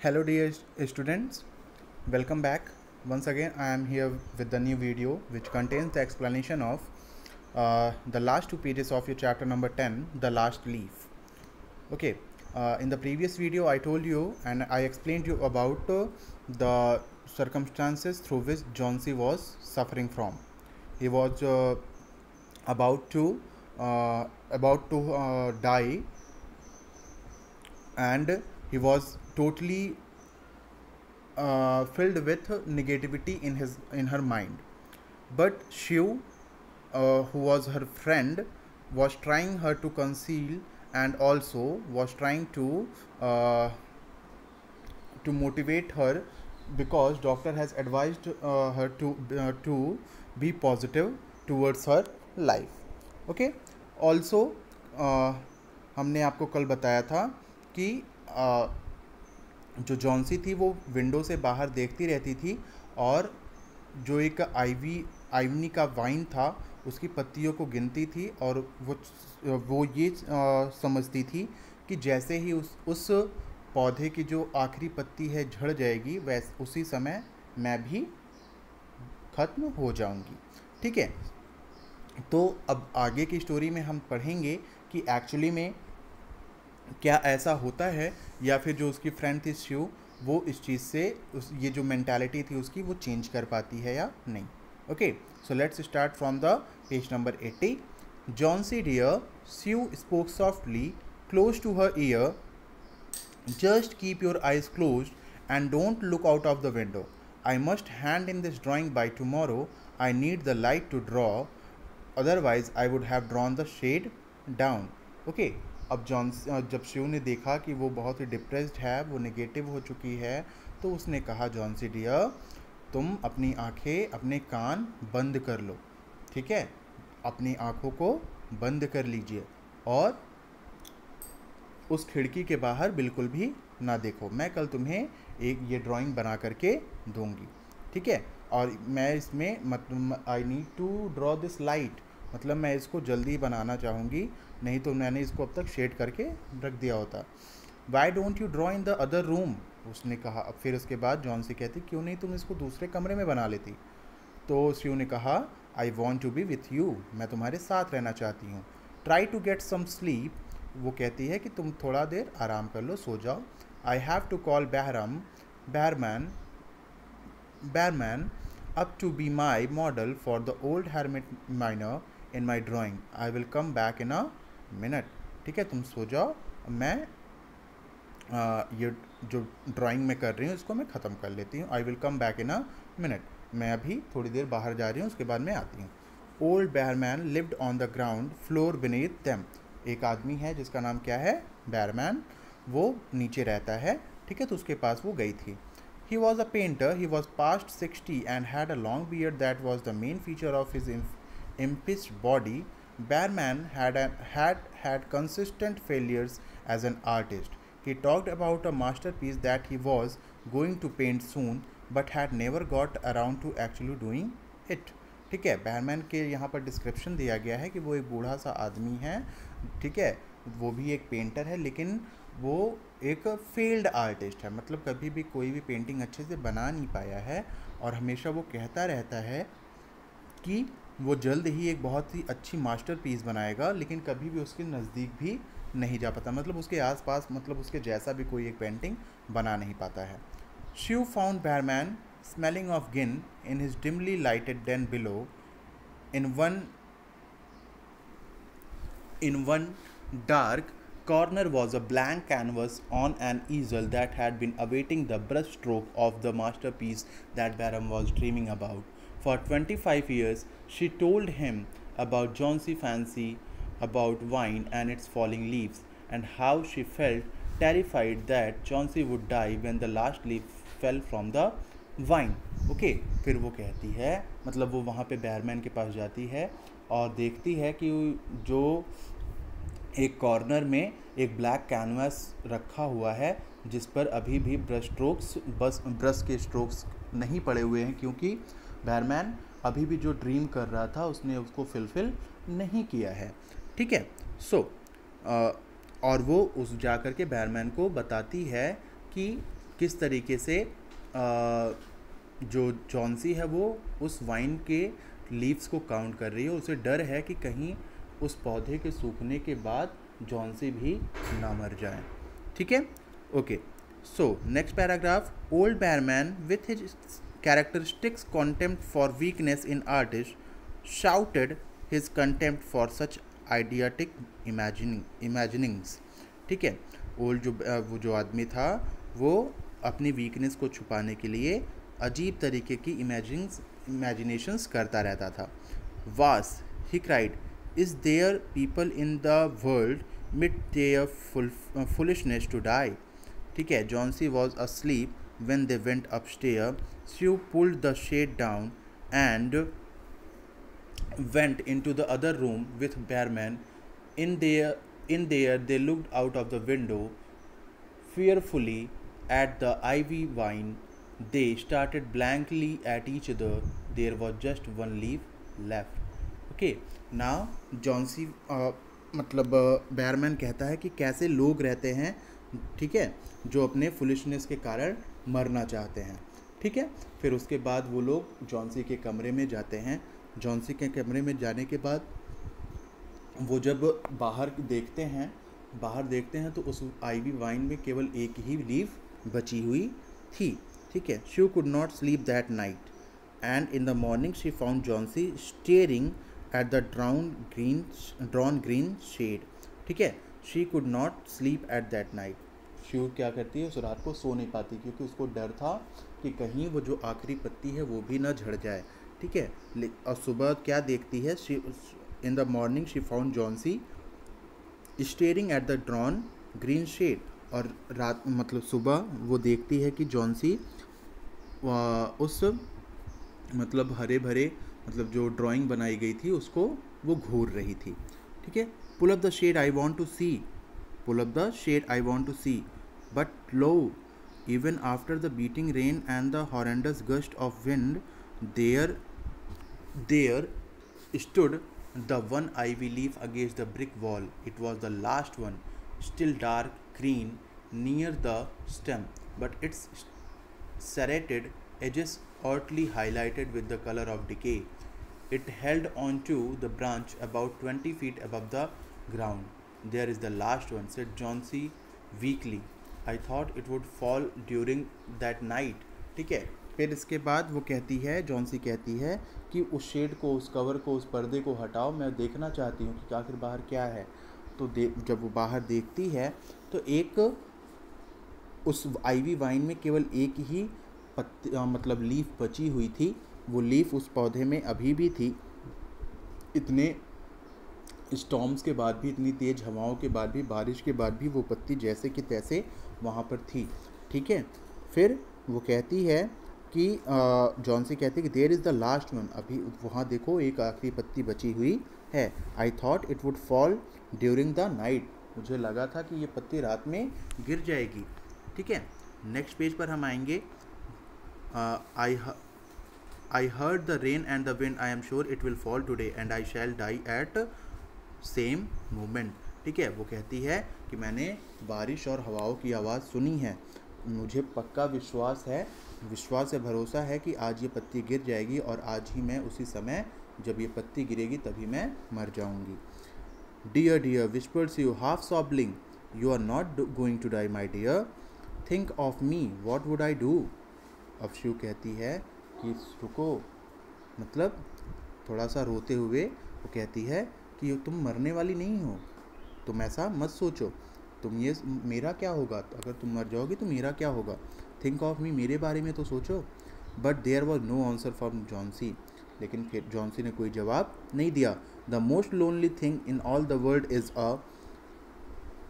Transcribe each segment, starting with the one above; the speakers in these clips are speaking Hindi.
Hello dear students, welcome back. Once again I am here with the new video which contains the explanation of the last two pages of your chapter number 10, the last leaf. Okay, in the previous video I told you and I explained you about the circumstances through which Johnsy was suffering from. He was about to die, and he was totally filled with negativity in her mind. But Shiv, who was her friend, was trying her to conceal and also was trying to motivate her, because doctor has advised her to be positive towards her life. Okay, also हमने आपको कल बताया था कि जो जॉन्सी थी वो विंडो से बाहर देखती रहती थी और जो एक आइवनी का वाइन था उसकी पत्तियों को गिनती थी और वो ये समझती थी कि जैसे ही उस पौधे की जो आखिरी पत्ती है झड़ जाएगी वैसे उसी समय मैं भी ख़त्म हो जाऊंगी. ठीक है, तो अब आगे की स्टोरी में हम पढ़ेंगे कि एक्चुअली में क्या ऐसा होता है या फिर जो उसकी फ्रेंड थी शिव वो इस चीज़ से ये जो मेंटालिटी थी उसकी वो चेंज कर पाती है या नहीं. Okay, so let's start from the page number 80. Johnsy dear, Sue spoke softly close to her ear, just keep your eyes close and don't look out of the window. I must hand in this drawing by tomorrow. I need the light to draw, otherwise I would have drawn the shade down. Okay, अब जब शिव ने देखा कि वो बहुत ही डिप्रेस्ड है, वो नेगेटिव हो चुकी है, तो उसने कहा जॉन्सी डियर तुम अपनी आंखें अपने कान बंद कर लो. ठीक है, अपनी आंखों को बंद कर लीजिए और उस खिड़की के बाहर बिल्कुल भी ना देखो. मैं कल तुम्हें एक ये ड्राइंग बना करके दूंगी. ठीक है, और मैं इसमें मतलब I need to draw this light, मतलब मैं इसको जल्दी बनाना चाहूँगी, नहीं तो मैंने इसको अब तक शेड करके रख दिया होता. Why don't you draw in the other room, उसने कहा. अब फिर उसके बाद जॉन्सी कहती क्यों नहीं तुम इसको दूसरे कमरे में बना लेती. तो शिव ने कहा I want to be with you, मैं तुम्हारे साथ रहना चाहती हूँ. Try to get some sleep, वो कहती है कि तुम थोड़ा देर आराम कर लो, सो जाओ. I have to call Behrman up to be my model for the old hermit miner in my drawing. I will come back in a minute. ठीक है, तुम सो जाओ, मैं ये जो ड्राइंग में कर रही हूँ इसको मैं ख़त्म कर लेती हूँ. I will come back in a minute, मैं अभी थोड़ी देर बाहर जा रही हूँ, उसके बाद मैं आती हूँ. Old Behrman lived on the ground floor beneath them. एक आदमी है जिसका नाम क्या है, बैरमैन, वो नीचे रहता है. ठीक है, तो उसके पास वो गई थी. He was a painter. He was past 60 and had a long beard that was the main feature of his impish body. Bearman had consistent failures as an artist. He talked about a masterpiece that he was going to paint soon, but had never got around to actually doing it. ठीक है, बैरमैन के यहाँ पर डिस्क्रिप्शन दिया गया है कि वो एक बूढ़ा सा आदमी है. ठीक है, वो भी एक पेंटर है, लेकिन वो एक फेल्ड आर्टिस्ट है, मतलब कभी भी कोई भी पेंटिंग अच्छे से बना नहीं पाया है. और हमेशा वो कहता रहता है कि वो जल्द ही एक बहुत ही अच्छी मास्टरपीस बनाएगा, लेकिन कभी भी उसके नज़दीक भी नहीं जा पाता, मतलब उसके आसपास, मतलब उसके जैसा भी कोई एक पेंटिंग बना नहीं पाता है. Sue found Behrman smelling of gin in his dimly lighted den below. In one dark corner was a blank canvas on an easel that had been awaiting the brushstroke of the masterpiece that Barham was dreaming about. For 25 years, she told him about Johnsy fancy, about wine and its falling leaves, and how she felt terrified that Johnsy would die when the last leaf fell from the wine. Okay, फिर वो कहती है, मतलब वो वहाँ पे बैरमैन के पास जाती है और देखती है कि जो एक कॉर्नर में एक ब्लैक कैनवास रखा हुआ है जिस पर अभी भी ब्रश के स्ट्रोक्स नहीं पड़े हुए हैं, क्योंकि बैरमैन अभी भी जो ड्रीम कर रहा था उसने उसको फुलफिल नहीं किया है. ठीक है, सो और वो उस जा कर के बैरमैन को बताती है कि किस तरीके से जो जॉन्सी है वो उस वाइन के लीव्स को काउंट कर रही है, उसे डर है कि कहीं उस पौधे के सूखने के बाद जॉन्सी भी ना मर जाए। ठीक है, okay. So next paragraph, old Behrman with his characteristics contempt for weakness in artist shouted his contempt for such idiotic imaginings। ठीक है, वो जो आदमी था वो अपनी वीकनेस को छुपाने के लिए अजीब तरीके की इमेजिनेशंस करता रहता था। Was, he cried, is there people in the world mid there foolishness to die. ठीक है, Johnsy was asleep when they went upstairs. Sue pulled the shade down and went into the other room with Bearman. In there, they looked out of the window fearfully at the ivy vine. They started blankly at each other. There was just one leaf left. Okay, now Johnsy मतलब बैरमैन कहता है कि कैसे लोग रहते हैं, ठीक है, जो अपने फुलिशनेस के कारण मरना चाहते हैं। ठीक है, फिर उसके बाद वो लोग जॉन्सी के कमरे में जाते हैं। जॉन्सी के कमरे में जाने के बाद वो जब बाहर देखते हैं तो उस आईवी वाइन में केवल एक ही लीफ बची हुई थी। ठीक है, she could not sleep that night and in the morning she found Johnsy staring at the drawn green shade. ठीक है, she could not sleep at that night. She क्या करती है, उस रात को सो नहीं पाती क्योंकि उसको डर था कि कहीं वो जो आखिरी पत्ती है वो भी ना झड़ जाए। ठीक है, और सुबह क्या देखती है, in the morning she found Johnsy staring at the drawn green shade. और रात मतलब सुबह वो देखती है कि जॉन्सी उस मतलब हरे भरे मतलब जो ड्राइंग बनाई गई थी उसको वो घूर रही थी। ठीक है, pull up the shade I want to see, pull up the shade I want to see, but lo, even after the beating rain and the horrendous gust of wind, there stood the one ivy leaf against the brick wall. It was the last one, still dark green near the stem, but its serrated edges oddly highlighted with the color of decay. It held on to the branch about 20 feet above the ground. There is the last one, said Jauncey weakly. I thought it would fall during that night. ठीक है, फिर इसके बाद वो कहती है, जॉन्सी कहती है कि उस शेड को, उस कवर को, उस पर्दे को हटाओ, मैं देखना चाहती हूँ कि आखिर बाहर क्या है। तो जब वो बाहर देखती है तो एक उस आईवी वाइन में केवल एक ही मतलब लीफ बची हुई थी। वो लीफ उस पौधे में अभी भी थी। इतने स्टॉर्म्स के बाद भी, इतनी तेज़ हवाओं के बाद भी, बारिश के बाद भी वो पत्ती जैसे कि तैसे वहाँ पर थी। ठीक है, फिर वो कहती है कि जॉन्सी कहती है कि there is the last one, अभी वहाँ देखो एक आखिरी पत्ती बची हुई है। I thought it would fall during the night, मुझे लगा था कि ये पत्ती रात में गिर जाएगी। ठीक है, नेक्स्ट पेज पर हम आएंगे। I heard the rain and the wind, I am sure it will fall today and I shall die at same moment. ठीक है, वो कहती है कि मैंने बारिश और हवाओं की आवाज़ सुनी है, मुझे पक्का विश्वास है भरोसा है कि आज ये पत्ती गिर जाएगी और आज ही मैं उसी समय जब ये पत्ती गिरेगी तभी मैं मर जाऊंगी। Dear dear whispers you half sobbing, you are not going to die my dear, think of me, what would I do. अब शिव कहती है कि रुको, मतलब थोड़ा सा रोते हुए वो कहती है कि तुम मरने वाली नहीं हो, तुम ऐसा मत सोचो, तुम ये मेरा क्या होगा, अगर तुम मर जाओगी तो मेरा क्या होगा, थिंक ऑफ मी, मेरे बारे में तो सोचो। But there was no answer from Johnsy, लेकिन फिर जॉन्सी ने कोई जवाब नहीं दिया। The most lonely thing in all the world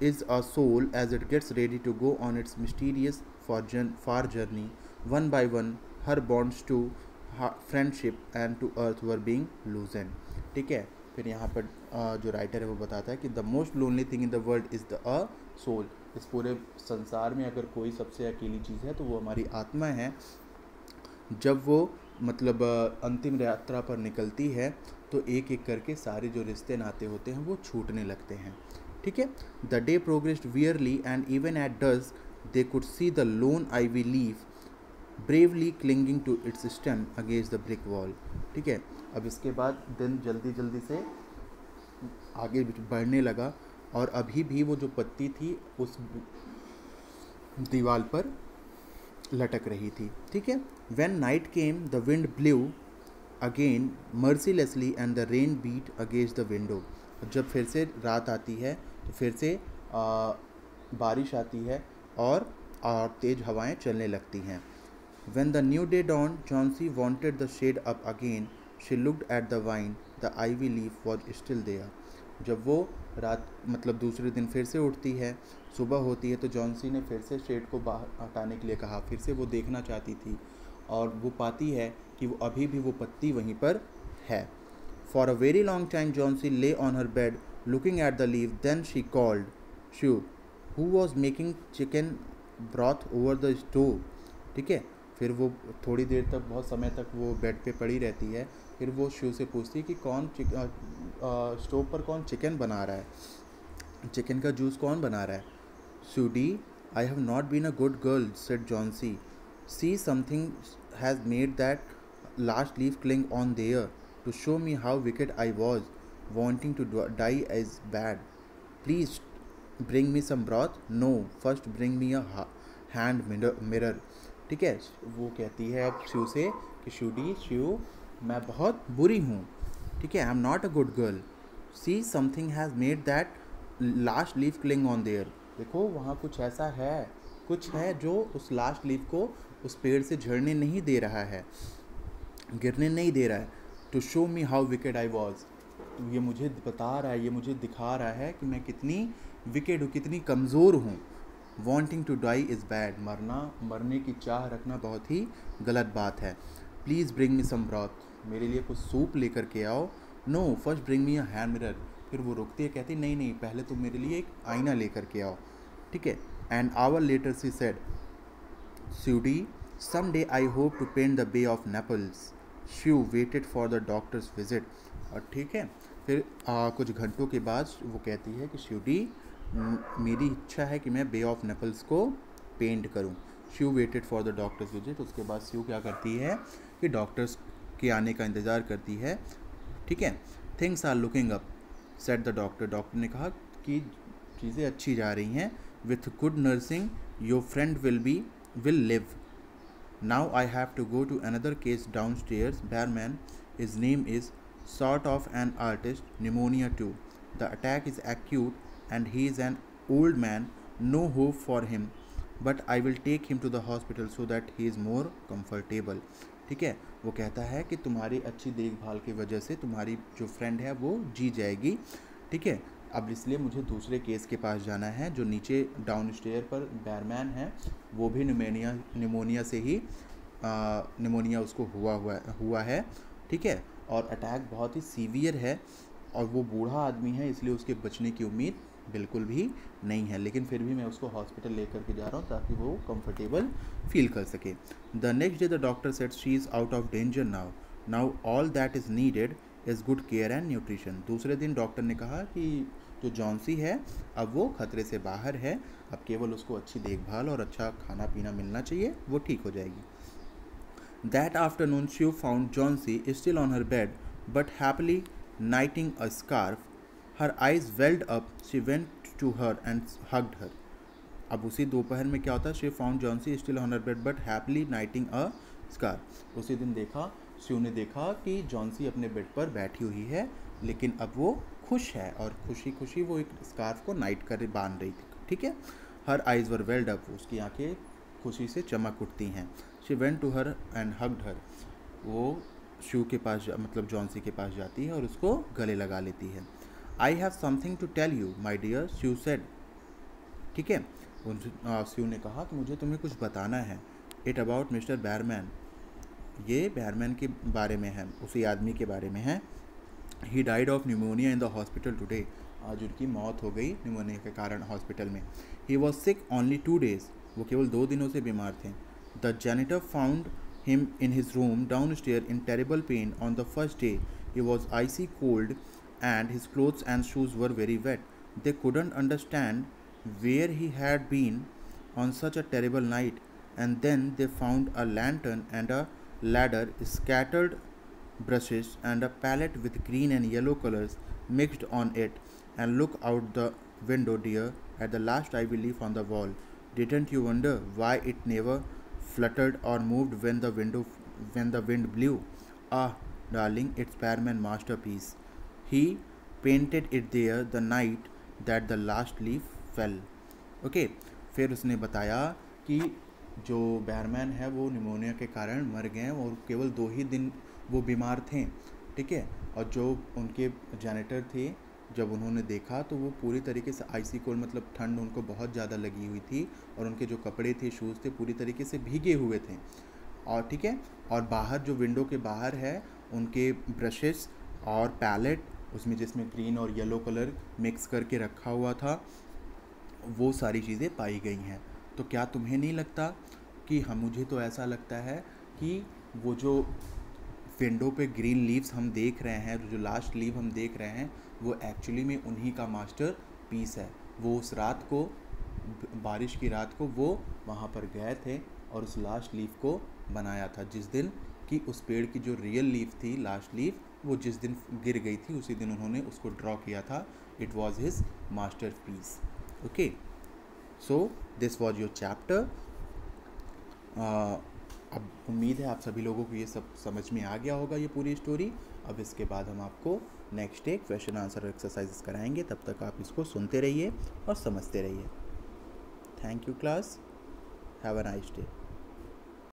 is a soul as it gets ready to go on its mysterious far journey, one by one her bonds to friendship and to earth were being loosened। ठीक है, फिर यहाँ पर जो राइटर है वो बताता है कि the most lonely thing in the world is the soul, इस पूरे संसार में अगर कोई सबसे अकेली चीज़ है तो वो हमारी आत्मा है। जब वो मतलब अंतिम यात्रा पर निकलती है तो एक एक करके सारे जो रिश्ते नाते होते हैं वो छूटने लगते हैं। ठीक है, the day progressed wearily and even at dusk they could see the lone ivy leaf bravely clinging to its stem against the brick wall. ठीक है, अब इसके बाद दिन जल्दी जल्दी से आगे बढ़ने लगा और अभी भी वो जो पत्ती थी उस दीवार पर लटक रही थी. ठीक है. When night came, the wind blew again mercilessly and the rain beat against the window. जब फिर से रात आती है तो फिर से बारिश आती है और तेज़ हवाएं चलने लगती हैं. When the new day dawned, Chauncey wanted the shade up again. She looked at the vine. The ivy leaf was still there. जब वो रात मतलब दूसरे दिन फिर से उठती है, सुबह होती है, तो जॉन्सी ने फिर से शेड को बाहर हटाने के लिए कहा. फिर से वो देखना चाहती थी और वो पाती है कि वो अभी भी वो पत्ती वहीं पर है. For a very long time Chauncey lay on her bed looking at the leaf. Then she called Shue, who was making chicken broth over the stove. ठीक है. फिर वो थोड़ी देर तक, बहुत समय तक वो बेड पे पड़ी रहती है. फिर वो शू से पूछती है कि कौन स्टोव पर कौन चिकन बना रहा है, चिकन का जूस कौन बना रहा है. Sudie, I have not been a good girl, said Johnsy. See something has made that last leaf cling on there to show me how wicked I was. Wanting to die is bad. Please bring me some broth. No, first bring me a hand mirror. ठीक है. वो कहती है अब शू से कि शू मैं बहुत बुरी हूँ. ठीक है. I am not a good girl. C something has made that last leaf cling on there. देखो वहाँ कुछ ऐसा है, कुछ है जो उस लास्ट लीफ को उस पेड़ से झड़ने नहीं दे रहा है, गिरने नहीं दे रहा है. To show me how wicked I was. तो ये मुझे बता रहा है, ये मुझे दिखा रहा है कि मैं कितनी विकेड हूँ, कितनी कमज़ोर हूँ. Wanting to die is bad. मरने की चाह रखना बहुत ही गलत बात है. Please bring me some broth. मेरे लिए कुछ सूप लेकर के आओ. No, first bring me a hand mirror. फिर वो रुकती है, कहती नहीं, पहले तुम मेरे लिए एक आईना लेकर के आओ. ठीक है. And hour later she said, Sudie, some day I hope to paint the Bay of Naples. Sue waited for the doctor's visit. और ठीक है, फिर कुछ घंटों के बाद वो कहती है कि श्यूडी, मेरी इच्छा है कि मैं बे ऑफ नेपल्स को पेंट करूं. Sue waited for the doctor's visit. उसके बाद श्यू क्या करती है कि डॉक्टर्स के आने का इंतज़ार करती है. ठीक है. Things are looking up, said the doctor. Doctor ने कहा कि चीज़ें अच्छी जा रही हैं. With good nursing your friend will live. Now I have to go to another case downstairs. Behrman, his name is sort of an artist, pneumonia too. The attack is acute and he is an old man, no hope for him, but I will take him to the hospital so that he is more comfortable. ठीक है. वो कहता है कि तुम्हारी अच्छी देखभाल की वजह से तुम्हारी जो फ्रेंड है वो जी जाएगी. ठीक है. अब इसलिए मुझे दूसरे केस के पास जाना है जो नीचे डाउन स्टेयर पर बैरमैन है, वो भी निमोनिया से ही निमोनिया उसको हुआ है. ठीक है. और अटैक बहुत ही सीवियर है और वो बूढ़ा आदमी है, इसलिए उसके बचने की उम्मीद बिल्कुल भी नहीं है. लेकिन फिर भी मैं उसको हॉस्पिटल लेकर के जा रहा हूँ ताकि वो कंफर्टेबल फील कर सके. The next day the doctor said she is out of danger now all that is needed is good care and nutrition. दूसरे दिन डॉक्टर ने कहा कि जो जॉन्सी है अब वो खतरे से बाहर है, अब केवल उसको अच्छी देखभाल और अच्छा खाना पीना मिलना चाहिए, वो ठीक हो जाएगी. That afternoon, Shue found Chauncey still on her bed, but happily knitting a scarf. Her eyes welled up. She went to her and hugged her. अब उसी दोपहर में क्या होता है, She found Chauncey still on her bed, but happily knitting a scarf. उसी दिन देखा, Shue ने देखा कि जॉन्सी अपने बेड पर बैठी हुई है, लेकिन अब वो खुश है और खुशी खुशी वो एक स्कार्फ को नाइट कर बांध रही थी. ठीक है. Her eyes were welled up. उसकी आंखें खुशी से चमक उठती हैं. She went to her and hugged her. वो शू के पास मतलब जॉन्सी के पास जाती है और उसको गले लगा लेती है. I have something to tell you, my dear, Shue said. ठीक है. शू ने कहा कि मुझे तुम्हें कुछ बताना है. It about Mr. बैरमैन. ये बैरमैन के बारे में है, उसी आदमी के बारे में है. He died of pneumonia in the hospital today. आज उनकी मौत हो गई निमोनिया के कारण हॉस्पिटल में. He was sick only 2 days. वो केवल 2 दिनों से बीमार थे. The janitor found him in his room downstairs in terrible pain on the first day. He was icy cold and his clothes and shoes were very wet. They couldn't understand where he had been. on such a terrible night? And then they found a lantern and a ladder, scattered brushes, and a palette with green and yellow colors mixed on it. And look out the window, dear, at the last ivy leaf on the wall. Didn't you wonder why it never fluttered or moved when the wind blew? Ah, darling, it's Pearman masterpiece. He painted it there the night that the last leaf fell. Okay फिर उसने बताया कि जो बैरमैन है वो निमोनिया के कारण मर गए और केवल 2 ही दिन वो बीमार थे, ठीक है। और जो उनके जैनेटर थे, जब उन्होंने देखा तो वो पूरी तरीके से आइसी कोल्ड, मतलब ठंड उनको बहुत ज़्यादा लगी हुई थी और उनके जो कपड़े थे, शूज़ थे, पूरी तरीके से भीगे हुए थे। और ठीक है, और बाहर जो विंडो के बाहर है, उनके ब्रशेस और पैलेट उसमें जिसमें ग्रीन और येलो कलर मिक्स करके रखा हुआ था, वो सारी चीज़ें पाई गई हैं। तो क्या तुम्हें नहीं लगता कि मुझे तो ऐसा लगता है कि वो जो विंडो पे ग्रीन लीव्स हम देख रहे हैं, जो लास्ट लीव हम देख रहे हैं, वो एक्चुअली में उन्हीं का मास्टर पीस है। वो उस रात को, बारिश की रात को, वो वहाँ पर गए थे और उस लास्ट लीव को बनाया था, जिस दिन कि उस पेड़ की जो रियल लीव थी, लास्ट लीव, वो जिस दिन गिर गई थी उसी दिन उन्होंने उसको ड्रॉ किया था। It was his masterpiece. Okay, so this was your chapter. अब उम्मीद है आप सभी लोगों को ये सब समझ में आ गया होगा, ये पूरी स्टोरी। अब इसके बाद हम आपको next day question answer exercises कराएंगे, तब तक आप इसको सुनते रहिए और समझते रहिए। Thank you class, have a nice day.